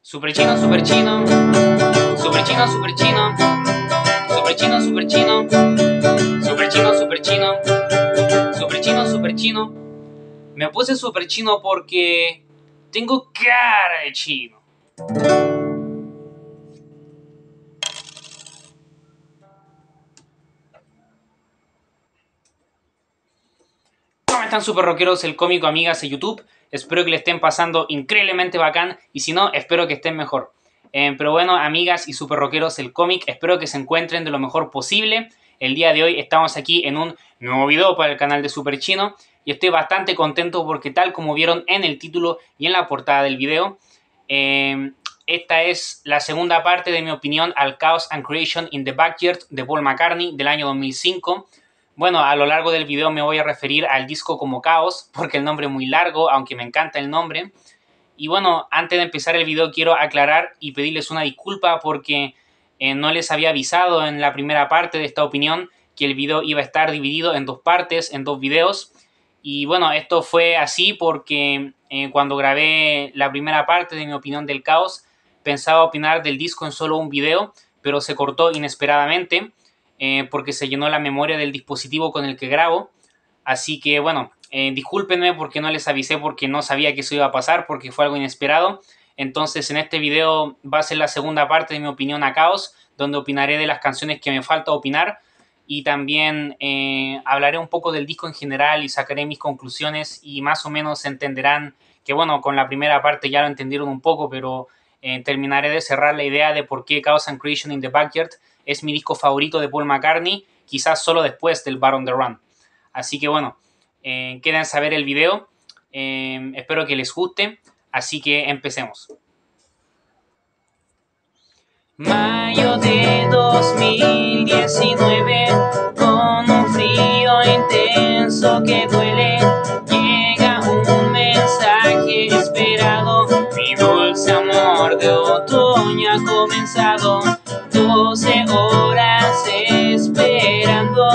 Super chino, super chino, super chino, super chino, super chino, super chino, super chino, super chino, super chino, super chino. Me puse super chino porque tengo cara de chino. ¿Cómo están super rockeros, el cómico, amigas de YouTube? Espero que le estén pasando increíblemente bacán y si no, espero que estén mejor. Pero bueno, amigas y super rockeros, el cómic, espero que se encuentren de lo mejor posible. El día de hoy estamos aquí en un nuevo video para el canal de Super Chino y estoy bastante contento porque tal como vieron en el título y en la portada del video, esta es la segunda parte de mi opinión al Chaos and Creation in the Backyard de Paul McCartney del año 2005. Bueno, a lo largo del video me voy a referir al disco como Chaos, porque el nombre es muy largo, aunque me encanta el nombre. Y bueno, antes de empezar el video quiero aclarar y pedirles una disculpa porque no les había avisado en la primera parte de esta opinión que el video iba a estar dividido en dos partes, en dos videos. Y bueno, esto fue así porque cuando grabé la primera parte de mi opinión del Chaos, pensaba opinar del disco en solo un video, pero se cortó inesperadamente porque se llenó la memoria del dispositivo con el que grabo. Así que bueno, discúlpenme porque no les avisé, porque no sabía que eso iba a pasar, porque fue algo inesperado. Entonces en este video va a ser la segunda parte de mi opinión a Chaos, donde opinaré de las canciones que me falta opinar y también hablaré un poco del disco en general y sacaré mis conclusiones y más o menos entenderán que bueno, con la primera parte ya lo entendieron un poco, pero terminaré de cerrar la idea de por qué Chaos and Creation in the Backyard es mi disco favorito de Paul McCartney, quizás solo después del Bar on the Run. Así que bueno, quédense a ver el video, espero que les guste, así que empecemos. Mayo de 2019, con un frío intenso que duele, llega un mensaje esperado, mi dulce amor de otoño ha comenzado, 12 horas esperando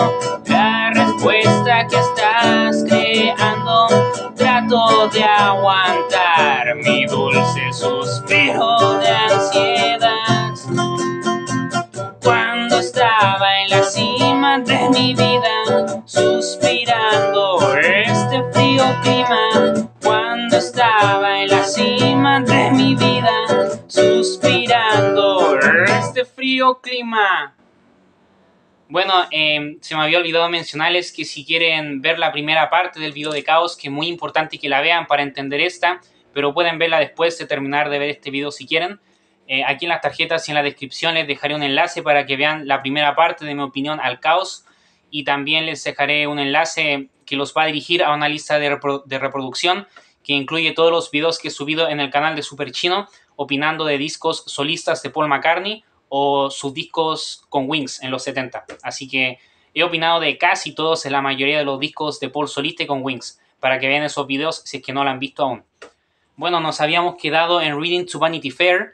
la respuesta que estás creando, trato de aguantar mi dulce suspiro de ansiedad. Cuando estaba en la cima de mi vida, suspirando este frío clima. Cuando estaba en la cima de mi vida, suspirando este frío clima. Bueno, se me había olvidado mencionarles que si quieren ver la primera parte del video de Chaos, que es muy importante que la vean para entender esta, pero pueden verla después de terminar de ver este video si quieren. Aquí en las tarjetas y en la descripción les dejaré un enlace para que vean la primera parte de mi opinión al Chaos y también les dejaré un enlace que los va a dirigir a una lista de reproducción que incluye todos los videos que he subido en el canal de Super Chino opinando de discos solistas de Paul McCartney o sus discos con Wings en los 70. Así que he opinado de casi todos en la mayoría de los discos de Paul solista y con Wings para que vean esos videos si es que no lo han visto aún. Bueno, nos habíamos quedado en Reading to Vanity Fair,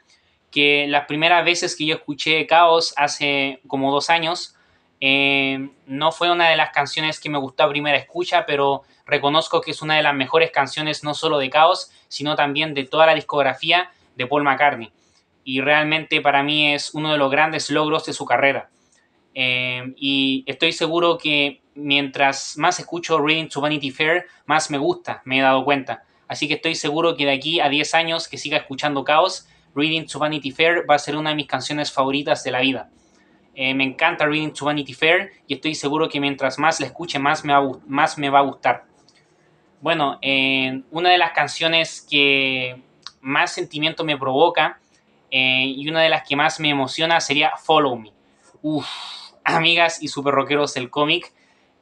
que las primeras veces que yo escuché Chaos hace como 2 años, no fue una de las canciones que me gustó a primera escucha, pero reconozco que es una de las mejores canciones no solo de Chaos, sino también de toda la discografía de Paul McCartney. Y realmente para mí es uno de los grandes logros de su carrera. Y estoy seguro que mientras más escucho Reading to Vanity Fair, más me gusta, me he dado cuenta. Así que estoy seguro que de aquí a 10 años que siga escuchando Chaos, Reading to Vanity Fair va a ser una de mis canciones favoritas de la vida. Me encanta Reading to Vanity Fair y estoy seguro que mientras más la escuche, más me va a gustar. Bueno, una de las canciones que más sentimiento me provoca y una de las que más me emociona sería Follow Me. Uff, amigas y super rockeros del cómic,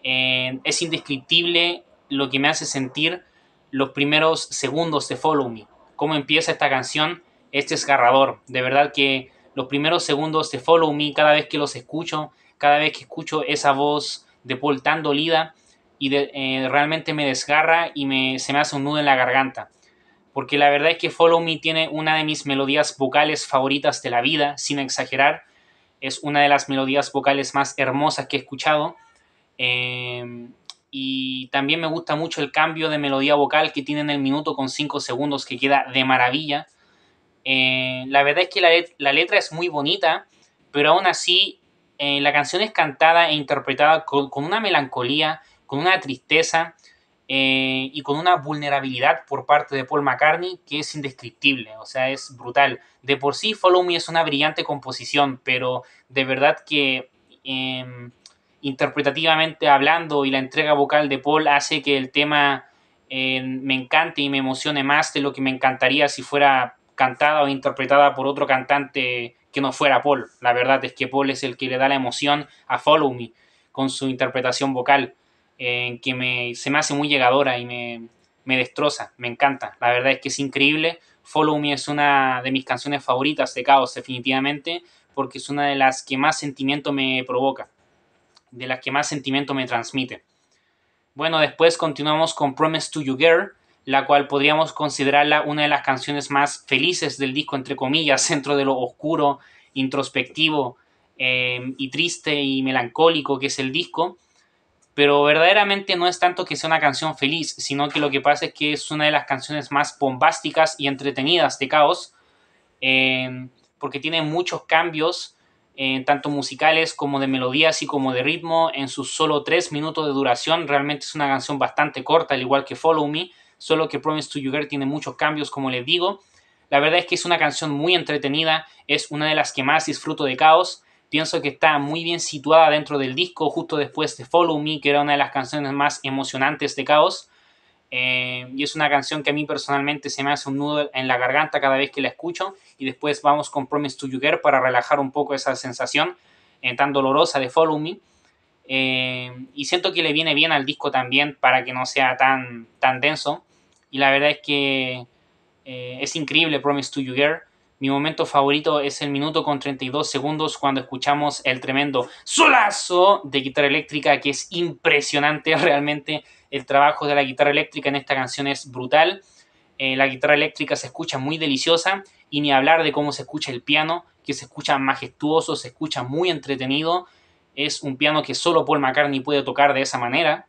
es indescriptible lo que me hace sentir los primeros segundos de Follow Me. Cómo empieza esta canción, es desgarrador. De verdad que los primeros segundos de Follow Me, cada vez que los escucho, cada vez que escucho esa voz de Paul tan dolida, y realmente me desgarra y se me hace un nudo en la garganta. Porque la verdad es que Follow Me tiene una de mis melodías vocales favoritas de la vida, sin exagerar. Es una de las melodías vocales más hermosas que he escuchado. Y también me gusta mucho el cambio de melodía vocal que tiene en el minuto con 5 segundos, que queda de maravilla. La verdad es que la letra es muy bonita, pero aún así la canción es cantada e interpretada con una melancolía, con una tristeza y con una vulnerabilidad por parte de Paul McCartney que es indescriptible, o sea, es brutal. De por sí, Follow Me es una brillante composición, pero de verdad que interpretativamente hablando y la entrega vocal de Paul hace que el tema me encante y me emocione más de lo que me encantaría si fuera cantada o interpretada por otro cantante que no fuera Paul. La verdad es que Paul es el que le da la emoción a Follow Me con su interpretación vocal, se me hace muy llegadora y me destroza, me encanta. La verdad es que es increíble. Follow Me es una de mis canciones favoritas de Kaos, definitivamente, porque es una de las que más sentimiento me provoca, de las que más sentimiento me transmite. Bueno, después continuamos con Promise to You Girl, la cual podríamos considerarla una de las canciones más felices del disco, entre comillas, dentro de lo oscuro, introspectivo y triste y melancólico que es el disco. Pero verdaderamente no es tanto que sea una canción feliz, sino que lo que pasa es que es una de las canciones más bombásticas y entretenidas de Kaos, porque tiene muchos cambios, tanto musicales como de melodías y como de ritmo, en sus solo 3 minutos de duración. Realmente es una canción bastante corta, al igual que Follow Me, solo que Promise to You Girl tiene muchos cambios, como les digo. La verdad es que es una canción muy entretenida, es una de las que más disfruto de Kaos. Pienso que está muy bien situada dentro del disco, justo después de Follow Me, que era una de las canciones más emocionantes de Kaos. Y es una canción que a mí personalmente se me hace un nudo en la garganta cada vez que la escucho. Y después vamos con Promise to You Girl para relajar un poco esa sensación tan dolorosa de Follow Me. Y siento que le viene bien al disco también para que no sea tan denso. Y la verdad es que es increíble Promise to You Girl. Mi momento favorito es el minuto con 32 segundos cuando escuchamos el tremendo solazo de guitarra eléctrica, que es impresionante realmente. El trabajo de la guitarra eléctrica en esta canción es brutal. La guitarra eléctrica se escucha muy deliciosa y ni hablar de cómo se escucha el piano, que se escucha majestuoso, se escucha muy entretenido. Es un piano que solo Paul McCartney puede tocar de esa manera.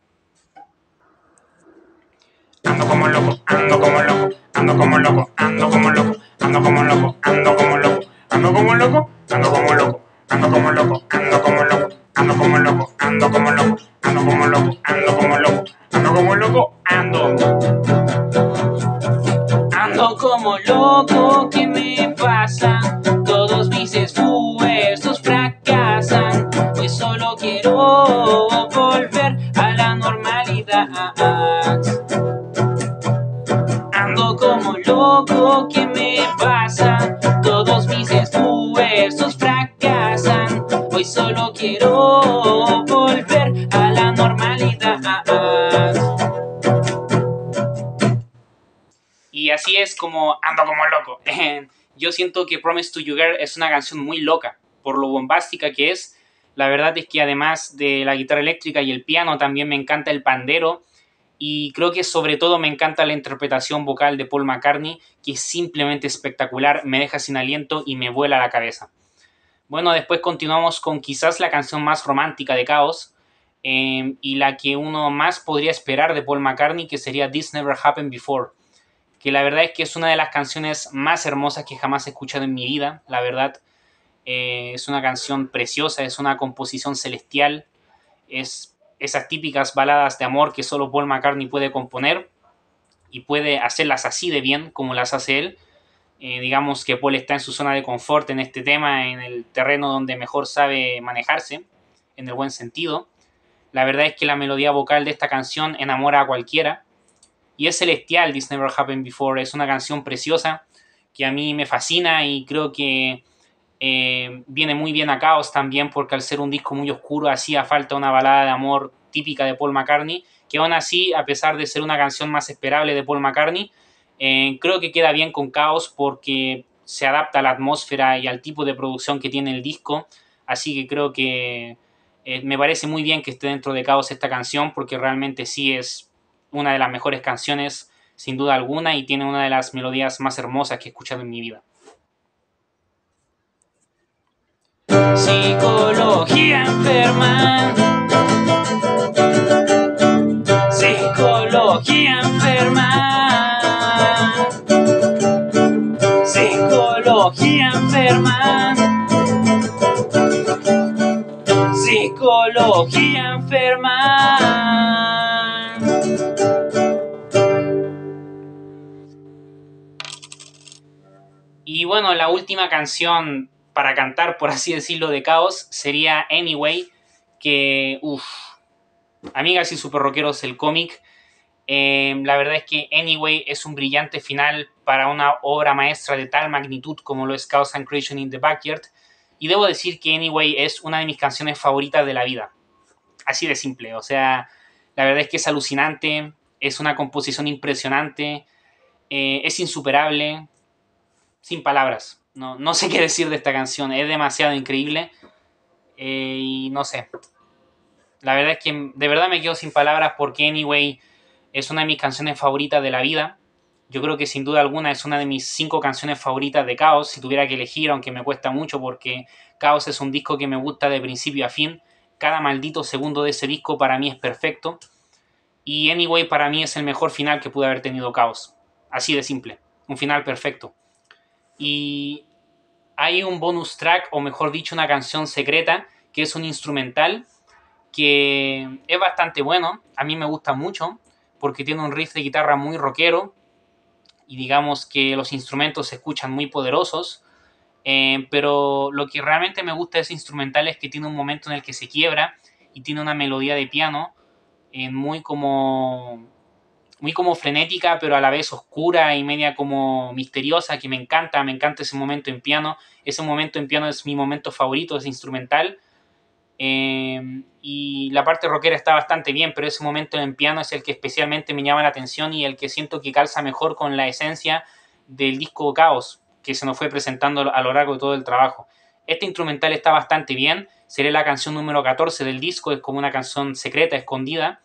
Ando como loco, ando como loco, ando como loco, ando como loco, ando como loco, ando como loco, ando como loco, ando como loco, ando como loco, ando como loco, ando como loco, ando como loco, ando como loco, ando como loco, ando como loco, ando como loco, ¿qué me pasa? Todos mis esfuerzos fracasan, hoy solo quiero volver a la normalidad. Ando como loco, ¿qué me pasa? Todos mis esfuerzos fracasan, hoy solo quiero volver a la normalidad. Y así es como ando como loco. Yo siento que Promise to You Girl es una canción muy loca, por lo bombástica que es. La verdad es que además de la guitarra eléctrica y el piano, también me encanta el pandero. Y creo que sobre todo me encanta la interpretación vocal de Paul McCartney, que es simplemente espectacular, me deja sin aliento y me vuela la cabeza. Bueno, después continuamos con quizás la canción más romántica de Kaos, y la que uno más podría esperar de Paul McCartney, que sería This Never Happened Before, que la verdad es que es una de las canciones más hermosas que jamás he escuchado en mi vida, la verdad. Es una canción preciosa, es una composición celestial, es esas típicas baladas de amor que solo Paul McCartney puede componer y puede hacerlas así de bien como las hace él. Digamos que Paul está en su zona de confort en este tema, en el terreno donde mejor sabe manejarse, en el buen sentido. La verdad es que la melodía vocal de esta canción enamora a cualquiera y es celestial. This Never Happened Before es una canción preciosa que a mí me fascina y creo que viene muy bien a Kaos también, porque al ser un disco muy oscuro hacía falta una balada de amor típica de Paul McCartney, que aún así, a pesar de ser una canción más esperable de Paul McCartney, creo que queda bien con Kaos porque se adapta a la atmósfera y al tipo de producción que tiene el disco, así que creo que me parece muy bien que esté dentro de Kaos esta canción, porque realmente sí es una de las mejores canciones sin duda alguna y tiene una de las melodías más hermosas que he escuchado en mi vida. Psicología enferma. Psicología enferma. Psicología Psicología enferma. Psicología enferma. Y bueno, la última canción para cantar, por así decirlo, de Chaos sería Anyway, que, amigas y super rockeros, el cómic. La verdad es que Anyway es un brillante final para una obra maestra de tal magnitud como lo es Chaos and Creation in the Backyard. Y debo decir que Anyway es una de mis canciones favoritas de la vida. Así de simple. O sea, la verdad es que es alucinante, es una composición impresionante, es insuperable, sin palabras. No sé qué decir de esta canción, es demasiado increíble y no sé. La verdad es que de verdad me quedo sin palabras porque Anyway es una de mis canciones favoritas de la vida. Yo creo que sin duda alguna es una de mis 5 canciones favoritas de Chaos, si tuviera que elegir, aunque me cuesta mucho porque Chaos es un disco que me gusta de principio a fin. Cada maldito segundo de ese disco para mí es perfecto. Y Anyway para mí es el mejor final que pude haber tenido Chaos. Así de simple. Un final perfecto. Y hay un bonus track, o mejor dicho, una canción secreta, que es un instrumental que es bastante bueno. A mí me gusta mucho porque tiene un riff de guitarra muy rockero y digamos que los instrumentos se escuchan muy poderosos. Pero lo que realmente me gusta de ese instrumental es que tiene un momento en el que se quiebra y tiene una melodía de piano muy como frenética, pero a la vez oscura y media como misteriosa, que me encanta ese momento en piano. Ese momento en piano es mi momento favorito, es instrumental. Y la parte rockera está bastante bien, pero ese momento en piano es el que especialmente me llama la atención y el que siento que calza mejor con la esencia del disco Chaos, que se nos fue presentando a lo largo de todo el trabajo. Este instrumental está bastante bien, sería la canción número 14 del disco, es como una canción secreta, escondida.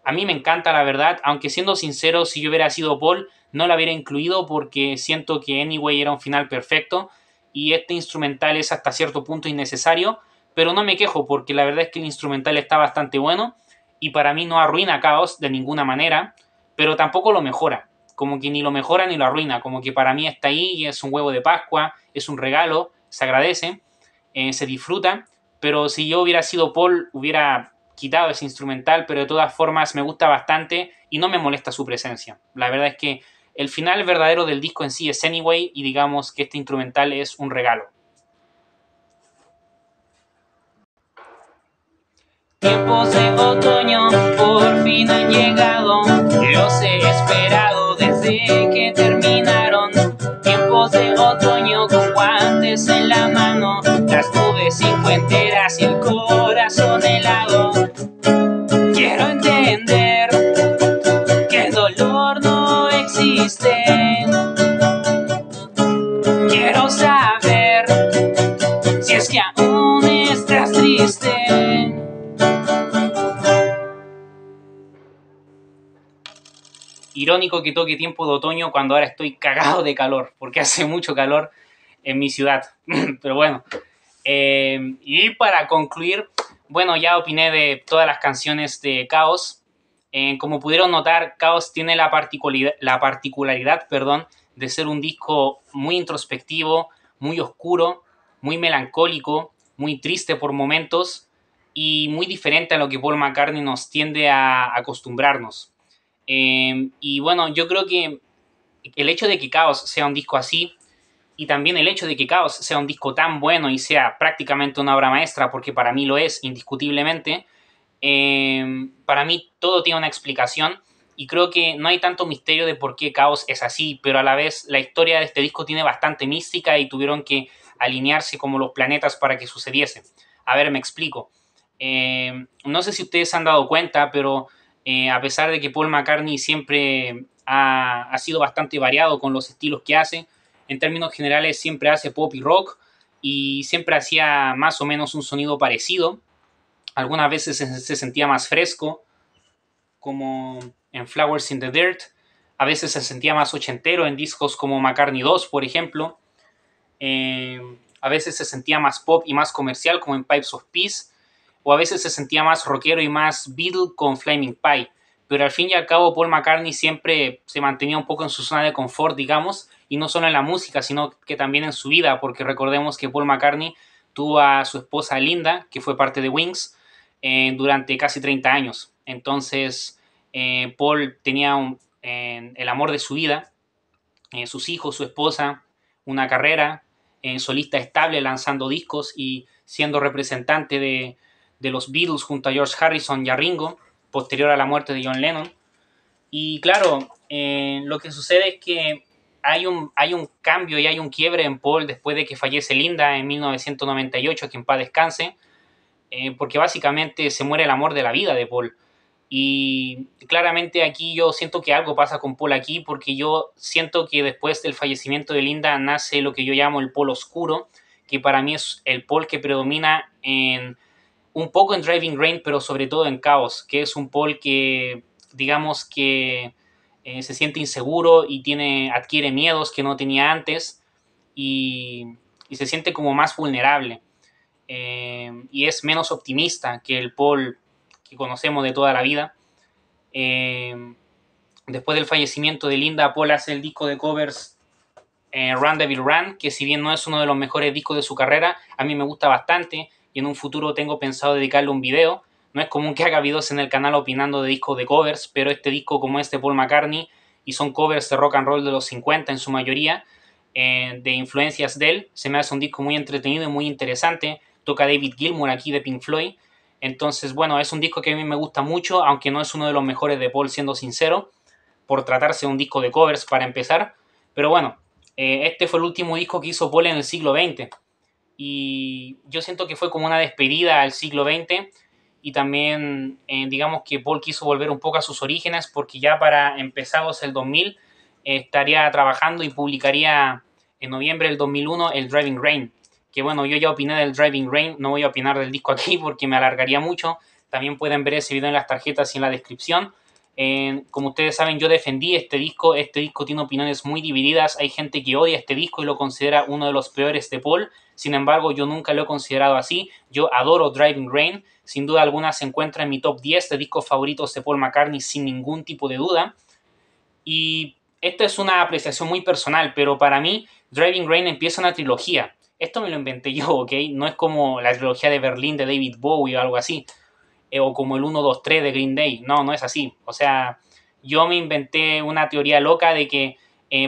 A mí me encanta, la verdad, aunque siendo sincero, si yo hubiera sido Paul, no la hubiera incluido porque siento que Anyway era un final perfecto y este instrumental es hasta cierto punto innecesario, pero no me quejo porque la verdad es que el instrumental está bastante bueno y para mí no arruina Chaos de ninguna manera, pero tampoco lo mejora, como que ni lo mejora ni lo arruina, como que para mí está ahí y es un huevo de Pascua, es un regalo, se agradece, se disfruta, pero si yo hubiera sido Paul hubiera quitado ese instrumental, pero de todas formas me gusta bastante y no me molesta su presencia. La verdad es que el final verdadero del disco en sí es Anyway y digamos que este instrumental es un regalo. Tiempos de otoño por fin han llegado, los he esperado desde que terminaron. Tiempos de otoño con guantes en la mano, las nubes cincuenteras y el corazón helado. Quiero entender que el dolor no existe. Quiero saber si es que aún estás triste. Irónico que toque tiempo de otoño cuando ahora estoy cagado de calor, porque hace mucho calor en mi ciudad. Pero bueno, y para concluir, bueno, ya opiné de todas las canciones de Chaos. Como pudieron notar, Chaos tiene la particularidad, de ser un disco muy introspectivo, muy oscuro, muy melancólico, muy triste por momentos y muy diferente a lo que Paul McCartney nos tiende a acostumbrarnos. Y bueno, yo creo que el hecho de que Chaos sea un disco así y también el hecho de que Chaos sea un disco tan bueno y sea prácticamente una obra maestra, porque para mí lo es indiscutiblemente, para mí todo tiene una explicación y creo que no hay tanto misterio de por qué Chaos es así, pero a la vez la historia de este disco tiene bastante mística y tuvieron que alinearse como los planetas para que sucediese. A ver, me explico. No sé si ustedes se han dado cuenta, pero a pesar de que Paul McCartney siempre ha sido bastante variado con los estilos que hace, en términos generales siempre hace pop y rock y siempre hacía más o menos un sonido parecido. Algunas veces se sentía más fresco, como en Flowers in the Dirt. A veces se sentía más ochentero en discos como McCartney 2, por ejemplo. A veces se sentía más pop y más comercial, como en Pipes of Peace. O a veces se sentía más rockero y más Beatle con Flaming Pie. Pero al fin y al cabo Paul McCartney siempre se mantenía un poco en su zona de confort, digamos, y no solo en la música, sino que también en su vida, porque recordemos que Paul McCartney tuvo a su esposa Linda, que fue parte de Wings, durante casi 30 años. Entonces, Paul tenía el amor de su vida, sus hijos, su esposa, una carrera solista estable, lanzando discos y siendo representante de los Beatles junto a George Harrison y a Ringo, posterior a la muerte de John Lennon. Y claro, lo que sucede es que hay un cambio y hay un quiebre en Paul después de que fallece Linda en 1998, que en paz descanse, porque básicamente se muere el amor de la vida de Paul. Y claramente aquí yo siento que algo pasa con Paul aquí, porque yo siento que después del fallecimiento de Linda nace lo que yo llamo el Paul oscuro, que para mí es el Paul que predomina un poco en Driving Rain, pero sobre todo en Chaos, que es un Paul que, digamos que se siente inseguro y adquiere miedos que no tenía antes y se siente como más vulnerable. Y es menos optimista que el Paul que conocemos de toda la vida. Después del fallecimiento de Linda, Paul hace el disco de covers Run Devil Run, que si bien no es uno de los mejores discos de su carrera, a mí me gusta bastante y en un futuro tengo pensado dedicarle un video. No es común que haga videos en el canal opinando de discos de covers, pero este disco, como es de Paul McCartney y son covers de rock and roll de los 50 en su mayoría, de influencias de él, se me hace un disco muy entretenido y muy interesante. Toca David Gilmour aquí de Pink Floyd. Entonces, bueno, es un disco que a mí me gusta mucho, aunque no es uno de los mejores de Paul, siendo sincero, por tratarse de un disco de covers para empezar. Pero bueno, este fue el último disco que hizo Paul en el siglo XX. Y yo siento que fue como una despedida al siglo XX. Y también, digamos que Paul quiso volver un poco a sus orígenes, porque ya para empezados el 2000 estaría trabajando y publicaría en noviembre del 2001 el Driving Rain, que bueno, yo ya opiné del Driving Rain, no voy a opinar del disco aquí porque me alargaría mucho. También pueden ver ese video en las tarjetas y en la descripción. Como ustedes saben, yo defendí este disco tiene opiniones muy divididas, hay gente que odia este disco y lo considera uno de los peores de Paul, sin embargo yo nunca lo he considerado así, yo adoro Driving Rain, sin duda alguna se encuentra en mi top 10 de discos favoritos de Paul McCartney sin ningún tipo de duda, y esta es una apreciación muy personal, pero para mí Driving Rain empieza una trilogía. Esto me lo inventé yo, ¿ok? No es como la trilogía de Berlín de David Bowie o algo así, o como el 1, 2, 3 de Green Day. No, no es así. O sea, yo me inventé una teoría loca de que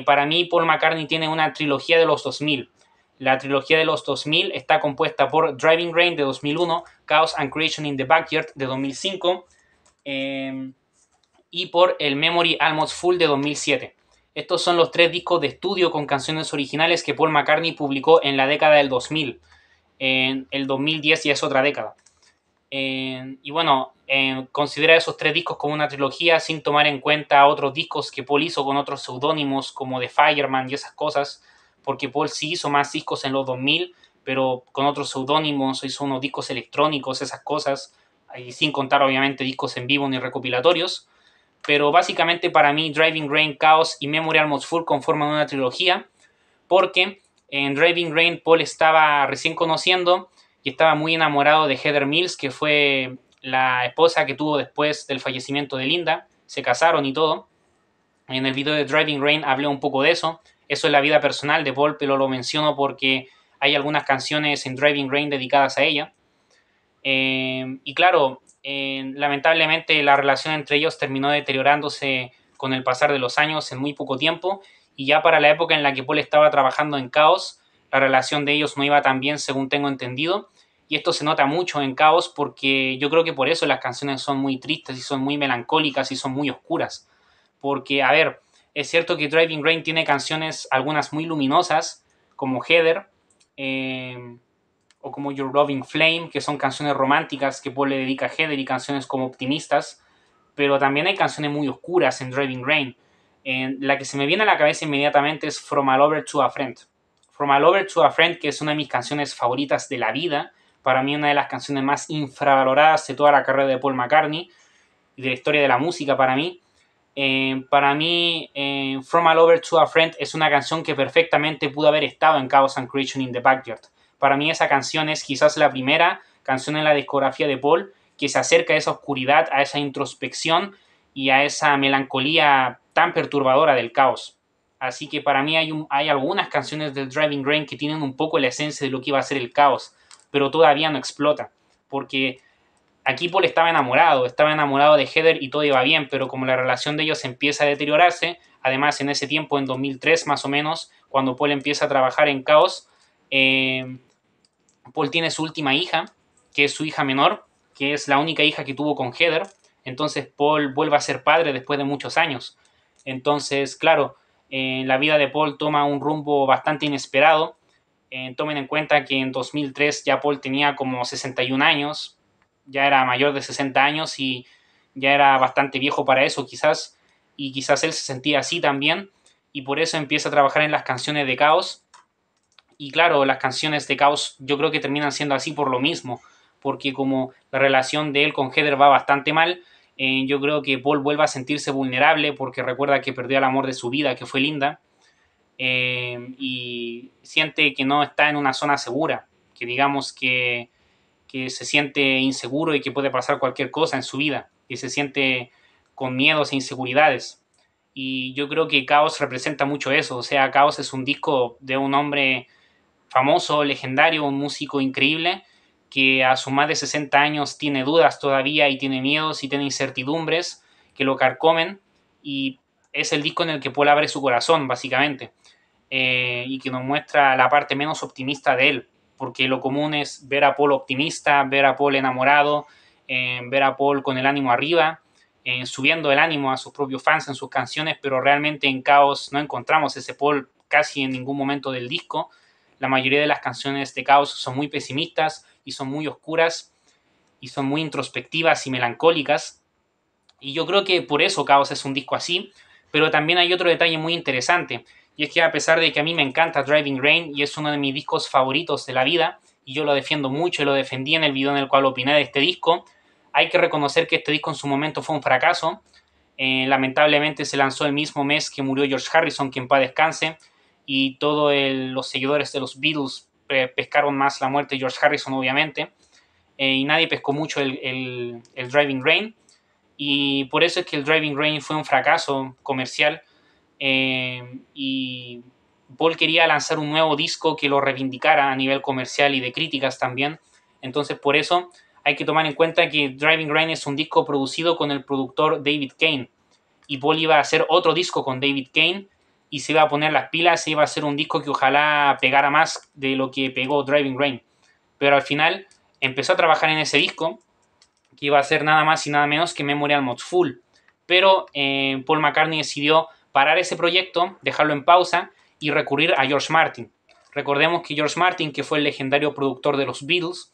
para mí Paul McCartney tiene una trilogía de los 2000. La trilogía de los 2000 está compuesta por Driving Rain de 2001, Chaos and Creation in the Backyard de 2005, y por el Memory Almost Full de 2007. Estos son los 3 discos de estudio con canciones originales que Paul McCartney publicó en la década del 2000. En el 2010 ya es otra década. Y bueno, considera esos 3 discos como una trilogía sin tomar en cuenta otros discos que Paul hizo con otros seudónimos como The Fireman y esas cosas, porque Paul sí hizo más discos en los 2000, pero con otros seudónimos, hizo unos discos electrónicos, esas cosas, y sin contar obviamente discos en vivo ni recopilatorios. Pero básicamente para mí Driving Rain, Chaos y Memory Almost Full conforman una trilogía, porque en Driving Rain Paul estaba recién conociendo y estaba muy enamorado de Heather Mills, que fue la esposa que tuvo después del fallecimiento de Linda. Se casaron y todo. En el video de Driving Rain hablé un poco de eso. Eso es la vida personal de Paul, pero lo menciono porque hay algunas canciones en Driving Rain dedicadas a ella. Y claro, lamentablemente la relación entre ellos terminó deteriorándose con el pasar de los años en muy poco tiempo, y ya para la época en la que Paul estaba trabajando en Chaos, la relación de ellos no iba tan bien según tengo entendido, y esto se nota mucho en Chaos porque yo creo que por eso las canciones son muy tristes y son muy melancólicas y son muy oscuras, porque a ver, es cierto que Driving Rain tiene canciones algunas muy luminosas como Heather, o como Your Loving Flame, que son canciones románticas que Paul le dedica a Heather, y canciones como optimistas, pero también hay canciones muy oscuras en Driving Rain. La que se me viene a la cabeza inmediatamente es From a Lover to a Friend. From a Lover to a Friend, que es una de mis canciones favoritas de la vida, para mí una de las canciones más infravaloradas de toda la carrera de Paul McCartney y de la historia de la música para mí. From a Lover to a Friend es una canción que perfectamente pudo haber estado en Chaos and Creation in the Backyard. Para mí esa canción es quizás la primera canción en la discografía de Paul que se acerca a esa oscuridad, a esa introspección y a esa melancolía tan perturbadora del caos. Así que para mí hay algunas canciones del Driving Rain que tienen un poco la esencia de lo que iba a ser el caos, pero todavía no explota, porque aquí Paul estaba enamorado de Heather y todo iba bien, pero como la relación de ellos empieza a deteriorarse, además en ese tiempo, en 2003 más o menos, cuando Paul empieza a trabajar en Caos, Paul tiene su última hija, que es su hija menor, que es la única hija que tuvo con Heather, entonces Paul vuelve a ser padre después de muchos años. Entonces, claro, la vida de Paul toma un rumbo bastante inesperado. Tomen en cuenta que en 2003 ya Paul tenía como 61 años, ya era mayor de 60 años y ya era bastante viejo para eso quizás, y quizás él se sentía así también, y por eso empieza a trabajar en las canciones de Caos. Y claro, las canciones de Caos yo creo que terminan siendo así por lo mismo, porque como la relación de él con Heather va bastante mal, yo creo que Paul vuelve a sentirse vulnerable porque recuerda que perdió el amor de su vida, que fue Linda, y siente que no está en una zona segura, que digamos que se siente inseguro y que puede pasar cualquier cosa en su vida, que se siente con miedos e inseguridades. Y yo creo que Caos representa mucho eso, o sea, Caos es un disco de un hombre famoso, legendario, un músico increíble, que a sus más de 60 años tiene dudas todavía y tiene miedos y tiene incertidumbres que lo carcomen, y es el disco en el que Paul abre su corazón, básicamente, y que nos muestra la parte menos optimista de él, porque lo común es ver a Paul optimista, ver a Paul enamorado, ver a Paul con el ánimo arriba, subiendo el ánimo a sus propios fans en sus canciones, pero realmente en Caos no encontramos ese Paul casi en ningún momento del disco. La mayoría de las canciones de Caos son muy pesimistas y son muy oscuras y son muy introspectivas y melancólicas. Y yo creo que por eso Caos es un disco así, pero también hay otro detalle muy interesante, y es que a pesar de que a mí me encanta Driving Rain y es uno de mis discos favoritos de la vida, y yo lo defiendo mucho y lo defendí en el video en el cual opiné de este disco, hay que reconocer que este disco en su momento fue un fracaso. Lamentablemente se lanzó el mismo mes que murió George Harrison, que en paz descanse, y todos los seguidores de los Beatles pescaron más la muerte de George Harrison, obviamente, y nadie pescó mucho el Driving Rain, y por eso es que el Driving Rain fue un fracaso comercial, y Paul quería lanzar un nuevo disco que lo reivindicara a nivel comercial y de críticas también. Entonces por eso hay que tomar en cuenta que Driving Rain es un disco producido con el productor David Kane, y Paul iba a hacer otro disco con David Kane y se iba a poner las pilas, se iba a hacer un disco que ojalá pegara más de lo que pegó Driving Rain. Pero al final empezó a trabajar en ese disco, que iba a ser nada más y nada menos que Memorial Mods Full. Pero Paul McCartney decidió parar ese proyecto, dejarlo en pausa y recurrir a George Martin. Recordemos que George Martin, que fue el legendario productor de los Beatles,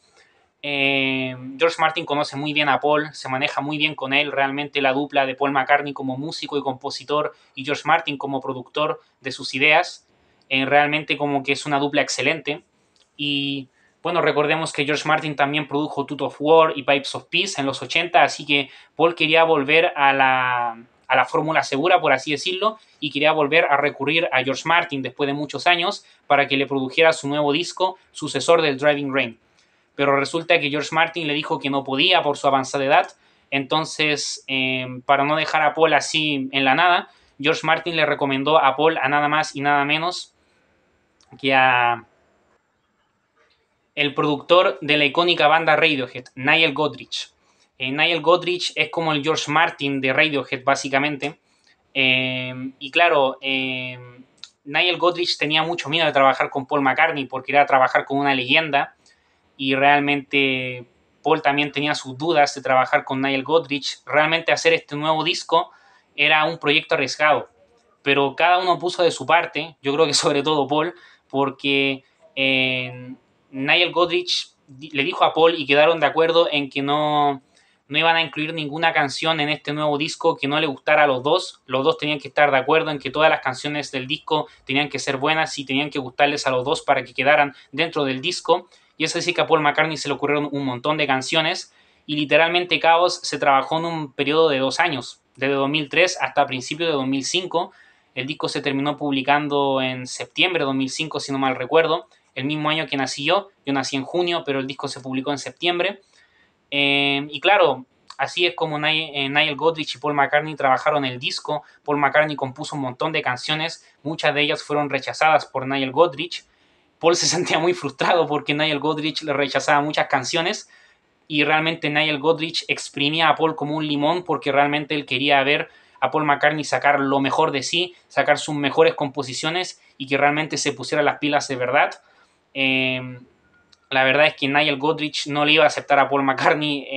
George Martin conoce muy bien a Paul, se maneja muy bien con él, realmente la dupla de Paul McCartney como músico y compositor y George Martin como productor de sus ideas, realmente como que es una dupla excelente. Y bueno, recordemos que George Martin también produjo Tooth of War y Pipes of Peace en los 80, así que Paul quería volver a la fórmula segura, por así decirlo, y quería volver a recurrir a George Martin después de muchos años para que le produjera su nuevo disco, sucesor del Driving Rain. Pero resulta que George Martin le dijo que no podía por su avanzada edad, entonces para no dejar a Paul así en la nada, George Martin le recomendó a Paul a nada más y nada menos que a el productor de la icónica banda Radiohead, Nigel Godrich. Nigel Godrich es como el George Martin de Radiohead, básicamente. Y claro, Nigel Godrich tenía mucho miedo de trabajar con Paul McCartney porque era trabajar con una leyenda, y realmente Paul también tenía sus dudas de trabajar con Nigel Godrich. Realmente hacer este nuevo disco era un proyecto arriesgado, pero cada uno puso de su parte, yo creo que sobre todo Paul, porque Nigel Godrich le dijo a Paul y quedaron de acuerdo en que no iban a incluir ninguna canción en este nuevo disco que no le gustara a los dos tenían que estar de acuerdo en que todas las canciones del disco tenían que ser buenas y tenían que gustarles a los dos para que quedaran dentro del disco, y es así que a Paul McCartney se le ocurrieron un montón de canciones, y literalmente Caos se trabajó en un periodo de 2 años, desde 2003 hasta principios de 2005, el disco se terminó publicando en septiembre de 2005 si no mal recuerdo, el mismo año que nací yo nací en junio, pero el disco se publicó en septiembre. Y claro, así es como Nigel Godrich y Paul McCartney trabajaron el disco. Paul McCartney compuso un montón de canciones, muchas de ellas fueron rechazadas por Nigel Godrich. Paul se sentía muy frustrado porque Nigel Godrich le rechazaba muchas canciones y realmente Nigel Godrich exprimía a Paul como un limón porque realmente él quería ver a Paul McCartney sacar lo mejor de sí, sacar sus mejores composiciones y que realmente se pusiera las pilas de verdad. La verdad es que Nigel Godrich no le iba a aceptar a Paul McCartney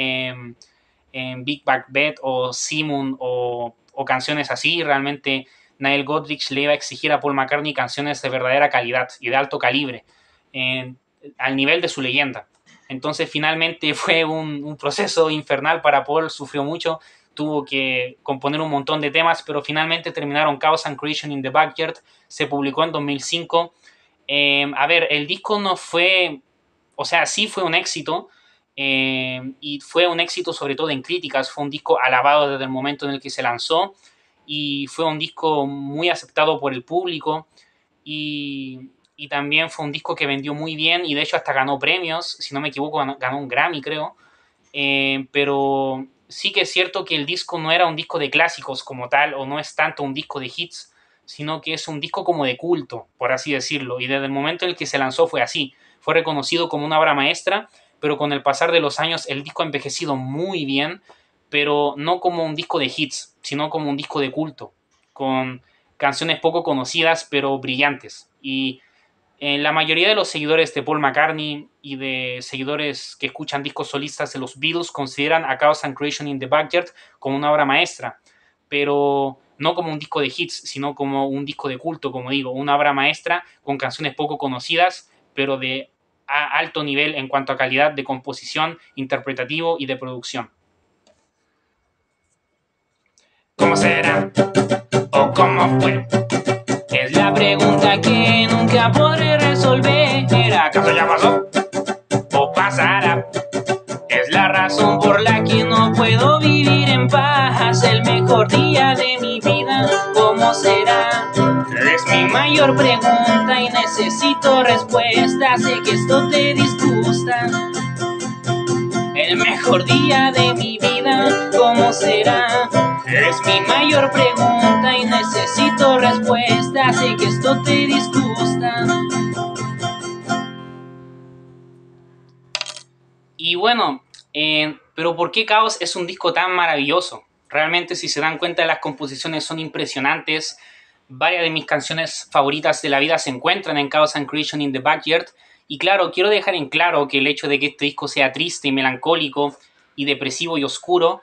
en Big Bad Bed o Simon o canciones así. Realmente Nigel Godrich le iba a exigir a Paul McCartney canciones de verdadera calidad y de alto calibre, al nivel de su leyenda. Entonces finalmente fue un proceso infernal para Paul, sufrió mucho, tuvo que componer un montón de temas, pero finalmente terminaron Chaos and Creation in the Backyard, se publicó en 2005. A ver, el disco no fue, o sea, sí fue un éxito, y fue un éxito sobre todo en críticas, fue un disco alabado desde el momento en el que se lanzó y fue un disco muy aceptado por el público y también fue un disco que vendió muy bien y de hecho hasta ganó premios, si no me equivoco ganó un Grammy creo, pero sí que es cierto que el disco no era un disco de clásicos como tal o no es tanto un disco de hits, sino que es un disco como de culto, por así decirlo, y desde el momento en el que se lanzó fue así, fue reconocido como una obra maestra, pero con el pasar de los años el disco ha envejecido muy bien, pero no como un disco de hits, sino como un disco de culto, con canciones poco conocidas pero brillantes. Y la mayoría de los seguidores de Paul McCartney y de seguidores que escuchan discos solistas de los Beatles consideran A Chaos and Creation in the Backyard como una obra maestra, pero no como un disco de hits, sino como un disco de culto, como digo, una obra maestra con canciones poco conocidas, pero de alto nivel en cuanto a calidad de composición, interpretativo y de producción. ¿Cómo será? ¿O cómo fue? Es la pregunta que nunca podré resolver. ¿Acaso ya pasó? ¿O pasará? Es la razón por la que no puedo vivir en paz. El mejor día de mi vida, ¿cómo será? Es mi mayor pregunta y necesito respuesta. Sé que esto te disgusta. El mejor día de mi vida, ¿cómo será? Es mi mayor pregunta y necesito respuesta. Sé que esto te disgusta. Y bueno, pero ¿por qué Chaos es un disco tan maravilloso? Realmente, si se dan cuenta, las composiciones son impresionantes. Varias de mis canciones favoritas de la vida se encuentran en Chaos and Creation in the Backyard. Y claro, quiero dejar en claro que el hecho de que este disco sea triste y melancólico y depresivo y oscuro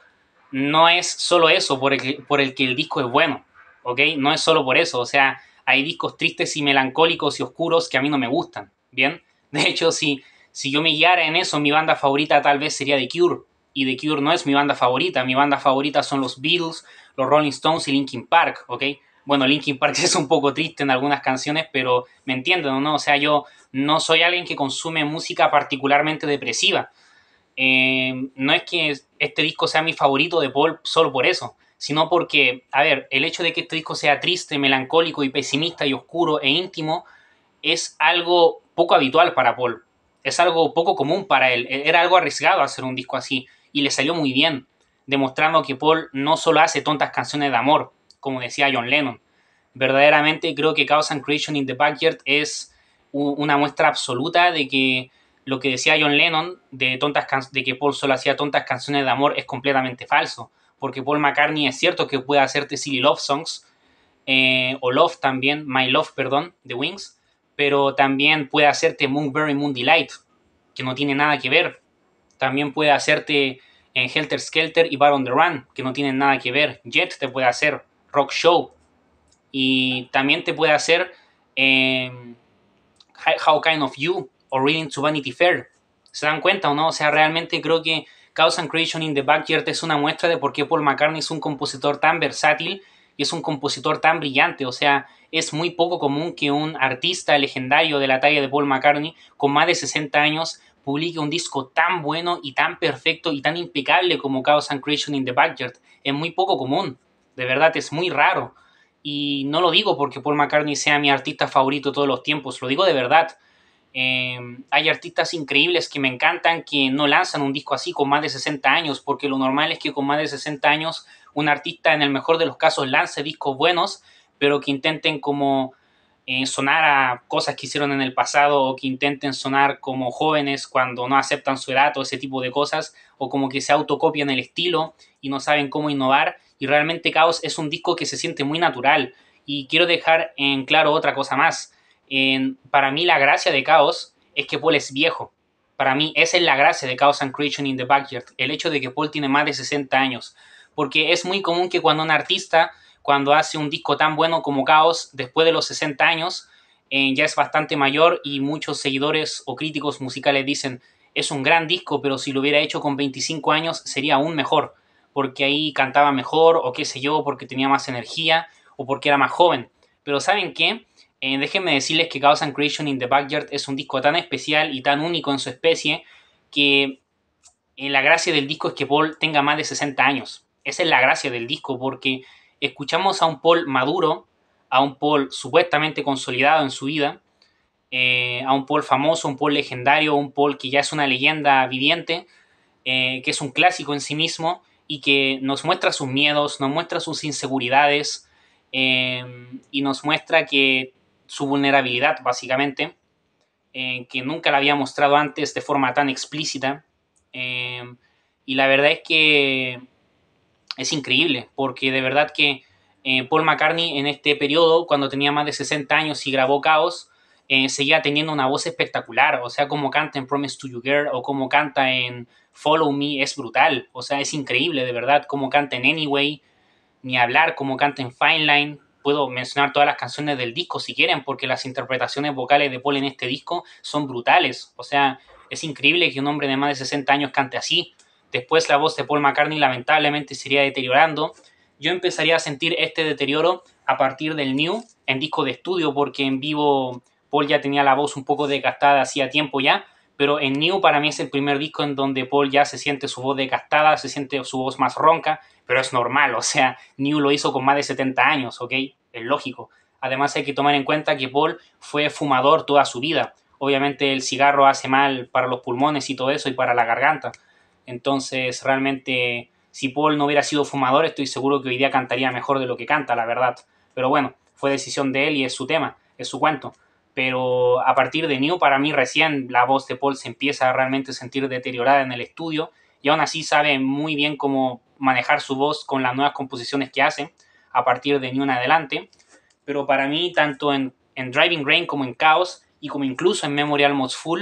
no es solo eso por el que el disco es bueno, ¿ok? No es solo por eso, o sea, hay discos tristes y melancólicos y oscuros que a mí no me gustan, ¿bien? De hecho, si yo me guiara en eso, mi banda favorita tal vez sería The Cure, y The Cure no es mi banda favorita son los Beatles, los Rolling Stones y Linkin Park, ¿ok? Bueno, Linkin Park es un poco triste en algunas canciones, pero me entienden, ¿no? O sea, yo no soy alguien que consume música particularmente depresiva. No es que este disco sea mi favorito de Paul solo por eso, sino porque, a ver, el hecho de que este disco sea triste, melancólico y pesimista y oscuro e íntimo es algo poco habitual para Paul. Es algo poco común para él. Era algo arriesgado hacer un disco así y le salió muy bien, demostrando que Paul no solo hace tontas canciones de amor, como decía John Lennon. Verdaderamente creo que Chaos and Creation in the Backyard es una muestra absoluta de que lo que decía John Lennon de que Paul solo hacía tontas canciones de amor es completamente falso, porque Paul McCartney es cierto que puede hacerte Silly Love Songs, o Love también, My Love, perdón, The Wings, pero también puede hacerte Moonberry Moon Delight, que no tiene nada que ver. También puede hacerte Helter Skelter y Bar on the Run, que no tienen nada que ver. Jet te puede hacer Rock Show. Y también te puede hacer How Kind of You o Reading to Vanity Fair. ¿Se dan cuenta o no? O sea, realmente creo que Chaos and Creation in the Backyard es una muestra de por qué Paul McCartney es un compositor tan versátil y es un compositor tan brillante. O sea, es muy poco común que un artista legendario de la talla de Paul McCartney, con más de 60 años, publique un disco tan bueno y tan perfecto y tan impecable como Chaos and Creation in the Backyard. Es muy poco común. De verdad, es muy raro. Y no lo digo porque Paul McCartney sea mi artista favorito de todos los tiempos, lo digo de verdad. Hay artistas increíbles que me encantan que no lanzan un disco así con más de 60 años, porque lo normal es que con más de 60 años un artista en el mejor de los casos lance discos buenos, pero que intenten como sonar a cosas que hicieron en el pasado o que intenten sonar como jóvenes cuando no aceptan su edad o ese tipo de cosas, o como que se autocopian el estilo y no saben cómo innovar. Y realmente Chaos es un disco que se siente muy natural. Y quiero dejar en claro otra cosa más. Para mí la gracia de Chaos es que Paul es viejo. Para mí esa es la gracia de Chaos and Creation in the Backyard, el hecho de que Paul tiene más de 60 años. Porque es muy común que cuando un artista, cuando hace un disco tan bueno como Chaos, después de los 60 años, ya es bastante mayor y muchos seguidores o críticos musicales dicen, es un gran disco, pero si lo hubiera hecho con 25 años sería aún mejor, porque ahí cantaba mejor o qué sé yo, porque tenía más energía o porque era más joven. Pero ¿saben qué? Déjenme decirles que Chaos and Creation in the Backyard es un disco tan especial y tan único en su especie que la gracia del disco es que Paul tenga más de 60 años. Esa es la gracia del disco, porque escuchamos a un Paul maduro, a un Paul supuestamente consolidado en su vida, a un Paul famoso, un Paul legendario, un Paul que ya es una leyenda viviente, que es un clásico en sí mismo y que nos muestra sus miedos, nos muestra sus inseguridades y nos muestra que su vulnerabilidad, básicamente, que nunca la había mostrado antes de forma tan explícita. Y la verdad es que es increíble, porque de verdad que Paul McCartney en este periodo, cuando tenía más de 60 años y grabó Chaos, seguía teniendo una voz espectacular. O sea, como canta en Promise to You Girl o como canta en Follow Me es brutal. O sea, es increíble, de verdad, como canta en Anyway, ni hablar, como canta en Fine Line. Puedo mencionar todas las canciones del disco si quieren, porque las interpretaciones vocales de Paul en este disco son brutales. O sea, es increíble que un hombre de más de 60 años cante así. Después la voz de Paul McCartney lamentablemente se iría deteriorando. Yo empezaría a sentir este deterioro a partir del New en disco de estudio, porque en vivo Paul ya tenía la voz un poco desgastada hacía tiempo ya, pero en New para mí es el primer disco en donde Paul ya se siente su voz desgastada, se siente su voz más ronca, pero es normal, o sea, New lo hizo con más de 70 años, ¿ok? Es lógico. Además hay que tomar en cuenta que Paul fue fumador toda su vida. Obviamente el cigarro hace mal para los pulmones y todo eso y para la garganta. Entonces realmente si Paul no hubiera sido fumador estoy seguro que hoy día cantaría mejor de lo que canta, la verdad. Pero bueno, fue decisión de él y es su tema, es su cuento. Pero a partir de New, para mí recién la voz de Paul se empieza a realmente sentir deteriorada en el estudio y aún así sabe muy bien cómo manejar su voz con las nuevas composiciones que hace a partir de New en adelante. Pero para mí, tanto en Driving Rain como en Chaos y como incluso en Memory Almost Full,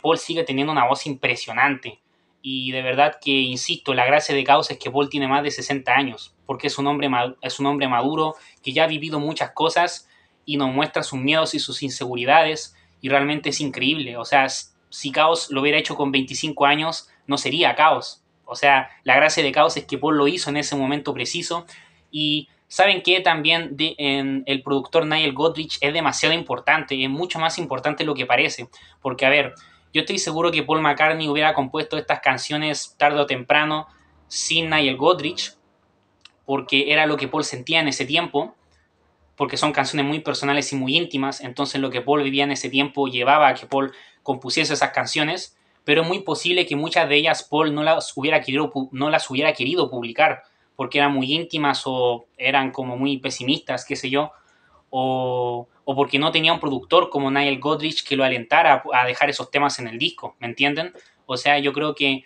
Paul sigue teniendo una voz impresionante. Y de verdad que, insisto, la gracia de Chaos es que Paul tiene más de 60 años, porque es un hombre maduro que ya ha vivido muchas cosas y nos muestra sus miedos y sus inseguridades y realmente es increíble. O sea, si Chaos lo hubiera hecho con 25 años, no sería Chaos. O sea, la gracia de Chaos es que Paul lo hizo en ese momento preciso y saben que también en el productor Nigel Godrich es demasiado importante, es mucho más importante de lo que parece, porque a ver, yo estoy seguro que Paul McCartney hubiera compuesto estas canciones tarde o temprano sin Nigel Godrich, porque era lo que Paul sentía en ese tiempo, porque son canciones muy personales y muy íntimas, entonces lo que Paul vivía en ese tiempo llevaba a que Paul compusiese esas canciones, pero es muy posible que muchas de ellas Paul no las hubiera querido publicar, porque eran muy íntimas o eran como muy pesimistas, qué sé yo, o porque no tenía un productor como Nigel Godrich que lo alentara a dejar esos temas en el disco, ¿me entienden? O sea, yo creo que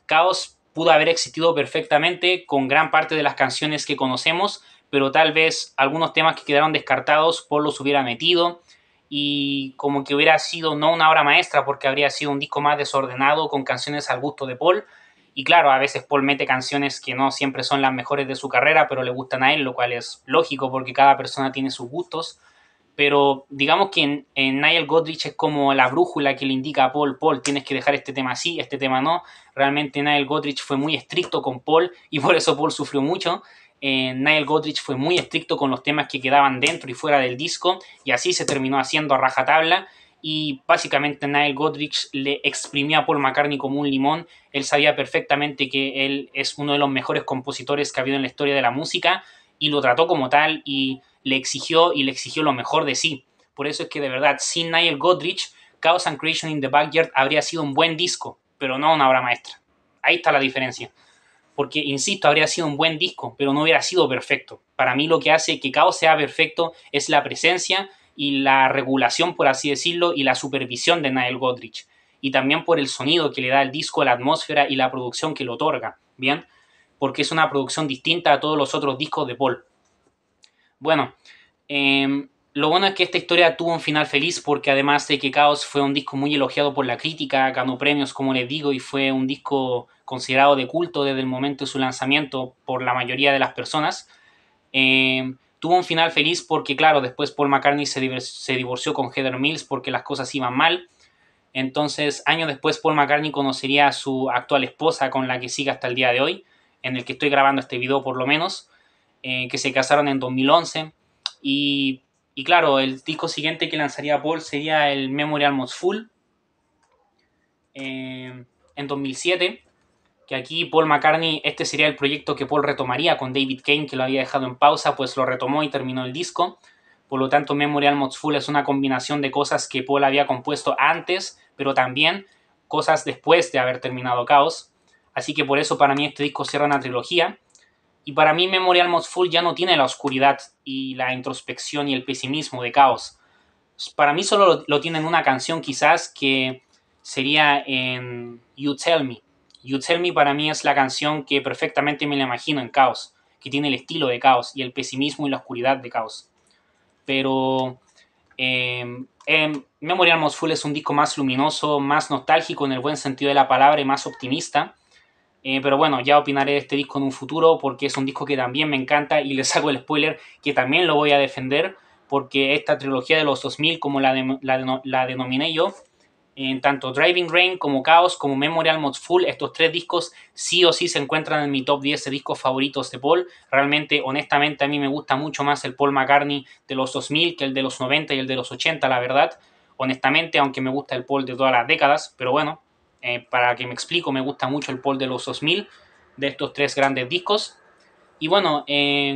Chaos pudo haber existido perfectamente con gran parte de las canciones que conocemos, pero tal vez algunos temas que quedaron descartados Paul los hubiera metido y como que hubiera sido no una obra maestra porque habría sido un disco más desordenado con canciones al gusto de Paul. Y claro, a veces Paul mete canciones que no siempre son las mejores de su carrera, pero le gustan a él, lo cual es lógico porque cada persona tiene sus gustos. Pero digamos que en Nigel Godrich es como la brújula que le indica a Paul, tienes que dejar este tema así, este tema no. Realmente Nigel Godrich fue muy estricto con Paul y por eso Paul sufrió mucho. Nigel Godrich fue muy estricto con los temas que quedaban dentro y fuera del disco y así se terminó haciendo a rajatabla y básicamente Nigel Godrich le exprimió a Paul McCartney como un limón. Él sabía perfectamente que él es uno de los mejores compositores que ha habido en la historia de la música y lo trató como tal y le exigió lo mejor de sí. Por eso es que de verdad, sin Nigel Godrich, Chaos and Creation in the Backyard habría sido un buen disco, pero no una obra maestra. Ahí está la diferencia. Porque, insisto, habría sido un buen disco, pero no hubiera sido perfecto. Para mí lo que hace que Chaos sea perfecto es la presencia y la regulación, por así decirlo, y la supervisión de Nile Godrich. Y también por el sonido que le da el disco, la atmósfera y la producción que lo otorga, ¿bien? Porque es una producción distinta a todos los otros discos de Paul. Bueno, lo bueno es que esta historia tuvo un final feliz porque además de que Chaos fue un disco muy elogiado por la crítica, ganó premios como les digo y fue un disco considerado de culto desde el momento de su lanzamiento por la mayoría de las personas, tuvo un final feliz porque claro, después Paul McCartney se divorció con Heather Mills porque las cosas iban mal. Entonces, años después Paul McCartney conocería a su actual esposa con la que sigue hasta el día de hoy, en el que estoy grabando este video por lo menos, que se casaron en 2011 y claro, el disco siguiente que lanzaría Paul sería el Memory Almost Full en 2007, que aquí Paul McCartney, este sería el proyecto que Paul retomaría con David Kane, que lo había dejado en pausa, pues lo retomó y terminó el disco. Por lo tanto, Memory Almost Full es una combinación de cosas que Paul había compuesto antes, pero también cosas después de haber terminado Chaos. Así que por eso para mí este disco cierra una trilogía. Y para mí Memory Almost Full ya no tiene la oscuridad y la introspección y el pesimismo de Chaos. Para mí solo lo tiene en una canción quizás que sería en You Tell Me. You Tell Me para mí es la canción que perfectamente me la imagino en Chaos, que tiene el estilo de Chaos y el pesimismo y la oscuridad de Chaos. Pero Memory Almost Full es un disco más luminoso, más nostálgico en el buen sentido de la palabra y más optimista. Pero bueno, ya opinaré de este disco en un futuro porque es un disco que también me encanta y les hago el spoiler que también lo voy a defender porque esta trilogía de los 2000, como la denominé yo, en tanto Driving Rain como Chaos como Memory Almost Full, estos tres discos sí o sí se encuentran en mi top 10 de discos favoritos de Paul. Realmente, honestamente, a mí me gusta mucho más el Paul McCartney de los 2000 que el de los 90 y el de los 80, la verdad. Honestamente, aunque me gusta el Paul de todas las décadas, pero bueno, para que me explico, me gusta mucho el Paul de los 2000, de estos tres grandes discos. Y bueno,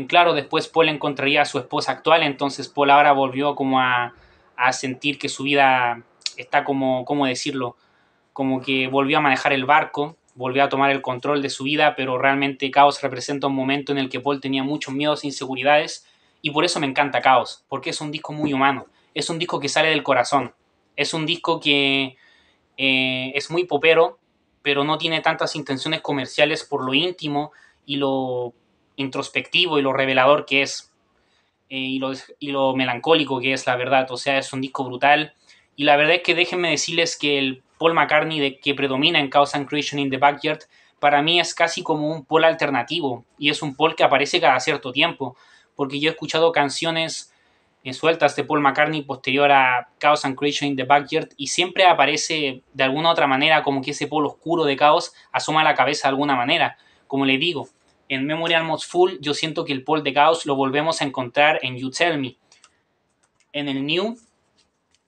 claro, después Paul encontraría a su esposa actual, entonces Paul ahora volvió como a sentir que su vida está como, ¿cómo decirlo? Como que volvió a manejar el barco, volvió a tomar el control de su vida, pero realmente Chaos representa un momento en el que Paul tenía muchos miedos e inseguridades y por eso me encanta Chaos, porque es un disco muy humano, es un disco que sale del corazón, es un disco que es muy popero, pero no tiene tantas intenciones comerciales por lo íntimo y lo introspectivo y lo revelador que es, y lo melancólico que es, la verdad. O sea, es un disco brutal. Y la verdad es que déjenme decirles que el Paul McCartney que predomina en Chaos and Creation in the Backyard, para mí es casi como un Paul alternativo. Y es un Paul que aparece cada cierto tiempo. Porque yo he escuchado canciones sueltas de Paul McCartney posterior a Chaos and Creation in the Backyard y siempre aparece de alguna u otra manera como que ese polo oscuro de Chaos asoma a la cabeza de alguna manera. Como le digo, en Memory Almost Full yo siento que el Paul de Chaos lo volvemos a encontrar en You Tell Me. En el New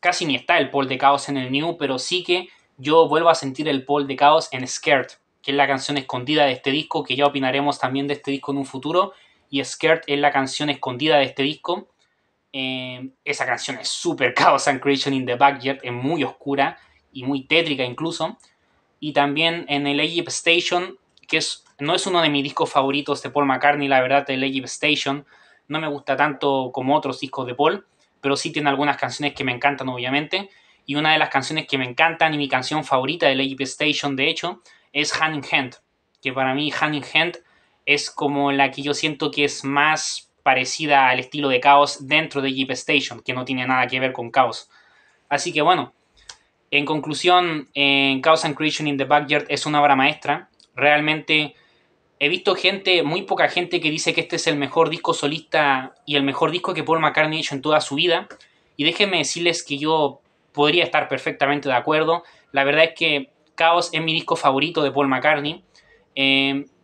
casi ni está el Paul de Chaos en el New, pero sí que yo vuelvo a sentir el Paul de Chaos en Scared, que es la canción escondida de este disco, que ya opinaremos también de este disco en un futuro, y Scared es la canción escondida de este disco. Esa canción es súper Chaos and Creation in the Backyard, es muy oscura y muy tétrica incluso. Y también en el Egypt Station, que no es uno de mis discos favoritos de Paul McCartney, la verdad, el Egypt Station no me gusta tanto como otros discos de Paul, pero sí tiene algunas canciones que me encantan obviamente. Y una de las canciones que me encantan y mi canción favorita del Egypt Station, de hecho, es Hand in Hand, que para mí Hand in Hand es como la que yo siento que es más parecida al estilo de Chaos dentro de Jeep Station, que no tiene nada que ver con Chaos. Así que bueno, en conclusión, Chaos and Creation in the Backyard es una obra maestra. Realmente he visto gente, muy poca gente, que dice que este es el mejor disco solista y el mejor disco que Paul McCartney ha hecho en toda su vida. Y déjenme decirles que yo podría estar perfectamente de acuerdo. La verdad es que Chaos es mi disco favorito de Paul McCartney.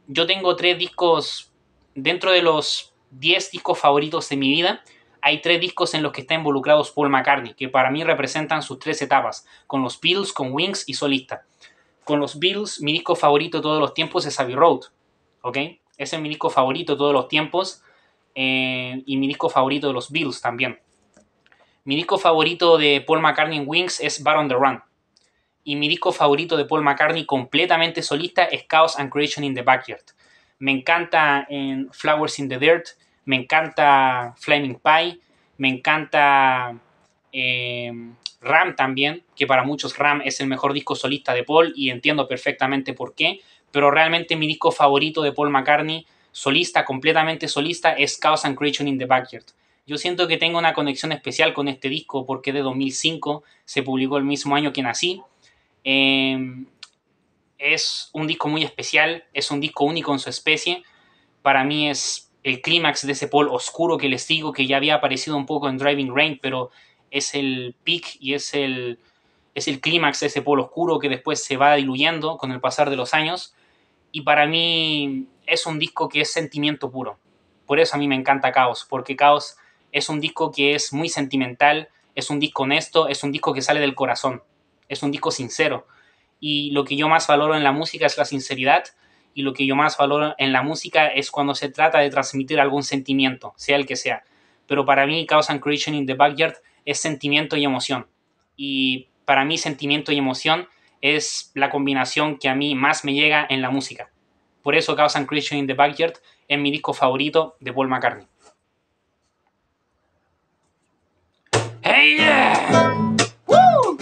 Yo tengo 3 discos dentro de los 10 discos favoritos de mi vida. Hay 3 discos en los que está involucrados Paul McCartney, que para mí representan sus 3 etapas, con los Beatles, con Wings y solista. Con los Beatles, mi disco favorito de todos los tiempos es Abbey Road, ¿ok? Ese es mi disco favorito de todos los tiempos y mi disco favorito de los Beatles también. Mi disco favorito de Paul McCartney en Wings es Bar on the Run. Y mi disco favorito de Paul McCartney completamente solista es Chaos and Creation in the Backyard. Me encanta en Flowers in the Dirt, me encanta Flaming Pie, me encanta Ram también, que para muchos Ram es el mejor disco solista de Paul y entiendo perfectamente por qué, pero realmente mi disco favorito de Paul McCartney, solista, completamente solista, es Chaos and Creation in the Backyard. Yo siento que tengo una conexión especial con este disco porque de 2005 se publicó el mismo año que nací. Es un disco muy especial, es un disco único en su especie. Para mí es el clímax de ese Paul oscuro que les digo, que ya había aparecido un poco en Driving Rain, pero es el peak y es el clímax de ese Paul oscuro que después se va diluyendo con el pasar de los años. Y para mí es un disco que es sentimiento puro. Por eso a mí me encanta Chaos, porque Chaos es un disco que es muy sentimental, es un disco honesto, es un disco que sale del corazón, es un disco sincero. Y lo que yo más valoro en la música es la sinceridad, y lo que yo más valoro en la música es cuando se trata de transmitir algún sentimiento, sea el que sea. Pero para mí Chaos and Creation in the Backyard es sentimiento y emoción. Y para mí sentimiento y emoción es la combinación que a mí más me llega en la música. Por eso Chaos and Creation in the Backyard es mi disco favorito de Paul McCartney. ¡Hey yeah! ¡Woo!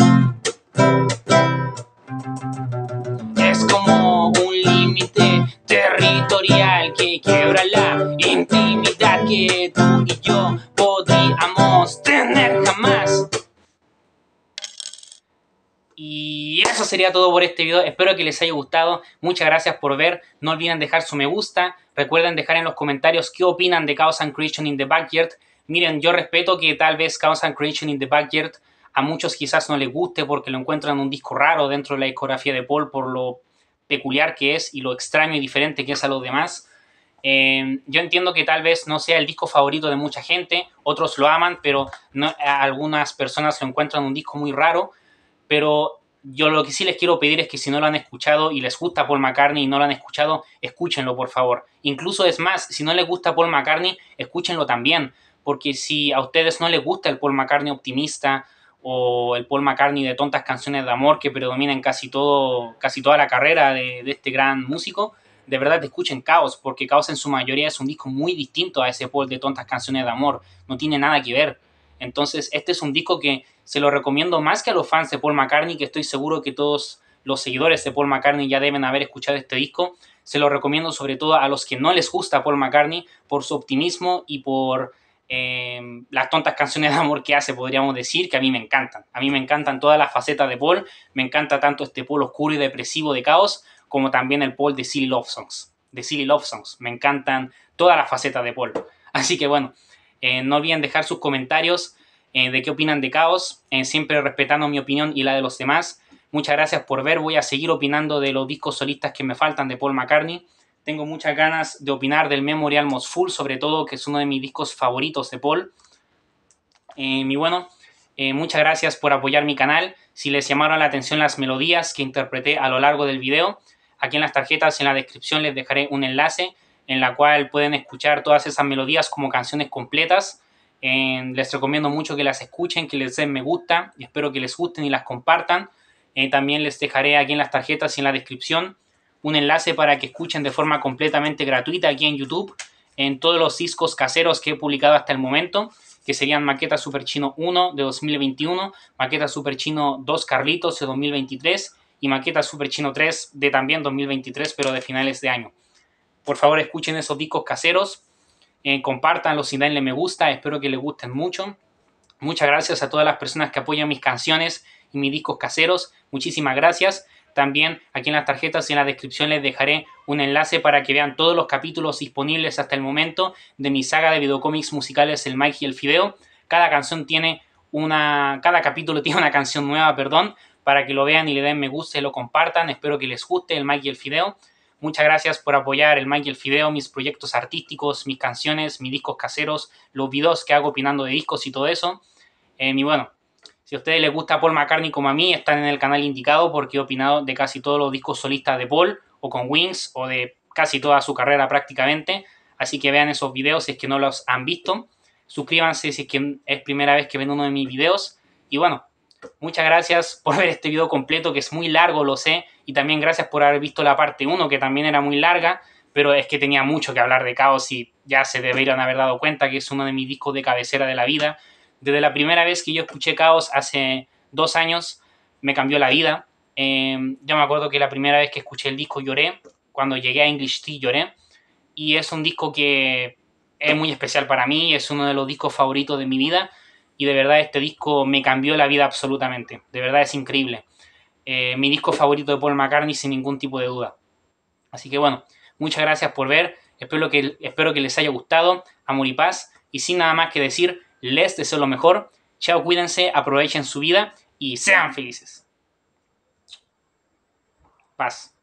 Es como un límite territorial que quiebra la intimidad que tú y yo podíamos tener jamás. Y eso sería todo por este video. Espero que les haya gustado. Muchas gracias por ver. No olviden dejar su me gusta. Recuerden dejar en los comentarios qué opinan de Chaos and Creation in the Backyard. Miren, yo respeto que tal vez Chaos and Creation in the Backyard a muchos quizás no les guste porque lo encuentran un disco raro dentro de la discografía de Paul por lo peculiar que es y lo extraño y diferente que es a los demás. Yo entiendo que tal vez no sea el disco favorito de mucha gente. Otros lo aman, pero algunas personas lo encuentran un disco muy raro. Pero yo lo que sí les quiero pedir es que si no lo han escuchado y les gusta Paul McCartney y no lo han escuchado, escúchenlo por favor. Incluso es más, si no les gusta Paul McCartney, escúchenlo también. Porque si a ustedes no les gusta el Paul McCartney optimista o el Paul McCartney de tontas canciones de amor que predominan casi toda la carrera de este gran músico, de verdad escuchen Chaos, porque Chaos en su mayoría es un disco muy distinto a ese Paul de tontas canciones de amor. No tiene nada que ver. Entonces, este es un disco que se lo recomiendo más que a los fans de Paul McCartney, que estoy seguro que todos los seguidores de Paul McCartney ya deben haber escuchado este disco. Se lo recomiendo sobre todo a los que no les gusta Paul McCartney por su optimismo y por las tontas canciones de amor que hace, podríamos decir, que a mí me encantan. A mí me encantan todas las facetas de Paul. Me encanta tanto este Paul oscuro y depresivo de Chaos, como también el Paul de Silly Love Songs. Me encantan todas las facetas de Paul. Así que bueno, no olviden dejar sus comentarios de qué opinan de Chaos, siempre respetando mi opinión y la de los demás. Muchas gracias por ver. Voy a seguir opinando de los discos solistas que me faltan de Paul McCartney. Tengo muchas ganas de opinar del Memory Almost Full, sobre todo, que es uno de mis discos favoritos de Paul. Muchas gracias por apoyar mi canal. Si les llamaron la atención las melodías que interpreté a lo largo del video, aquí en las tarjetas, en la descripción, les dejaré un enlace en la cual pueden escuchar todas esas melodías como canciones completas. Les recomiendo mucho que las escuchen, que les den me gusta y espero que les gusten y las compartan. También les dejaré aquí en las tarjetas y en la descripción un enlace para que escuchen de forma completamente gratuita aquí en YouTube en todos los discos caseros que he publicado hasta el momento, que serían Maqueta Super Chino 1 de 2021, Maqueta Super Chino 2 Carlitos de 2023 y Maqueta Super Chino 3 de también 2023, pero de finales de año. Por favor, escuchen esos discos caseros, compártanlos y denle me gusta, espero que les gusten mucho. Muchas gracias a todas las personas que apoyan mis canciones y mis discos caseros, muchísimas gracias. También aquí en las tarjetas y en la descripción les dejaré un enlace para que vean todos los capítulos disponibles hasta el momento de mi saga de videocómics musicales El Mike y el Fideo. Cada capítulo tiene una canción nueva, para que lo vean y le den me gusta y lo compartan. Espero que les guste El Mike y el Fideo. Muchas gracias por apoyar El Mike y el Fideo, mis proyectos artísticos, mis canciones, mis discos caseros, los videos que hago opinando de discos y todo eso. Y bueno, si a ustedes les gusta Paul McCartney como a mí, están en el canal indicado porque he opinado de casi todos los discos solistas de Paul, o con Wings, o de casi toda su carrera prácticamente. Así que vean esos videos si es que no los han visto. Suscríbanse si es que es primera vez que ven uno de mis videos. Y bueno, muchas gracias por ver este video completo, que es muy largo, lo sé. Y también gracias por haber visto la parte 1, que también era muy larga. Pero es que tenía mucho que hablar de Chaos y ya se deberían haber dado cuenta que es uno de mis discos de cabecera de la vida. Desde la primera vez que yo escuché Chaos hace 2 años, me cambió la vida. Yo me acuerdo que la primera vez que escuché el disco lloré. Cuando llegué a English Tea lloré. Y es un disco que es muy especial para mí, es uno de los discos favoritos de mi vida. Y de verdad este disco me cambió la vida absolutamente. De verdad es increíble. Mi disco favorito de Paul McCartney sin ningún tipo de duda. Así que bueno, muchas gracias por ver. Espero que les haya gustado. Amor y paz. Y sin nada más que decir, les deseo lo mejor. Chao, cuídense, aprovechen su vida y sean felices. Paz.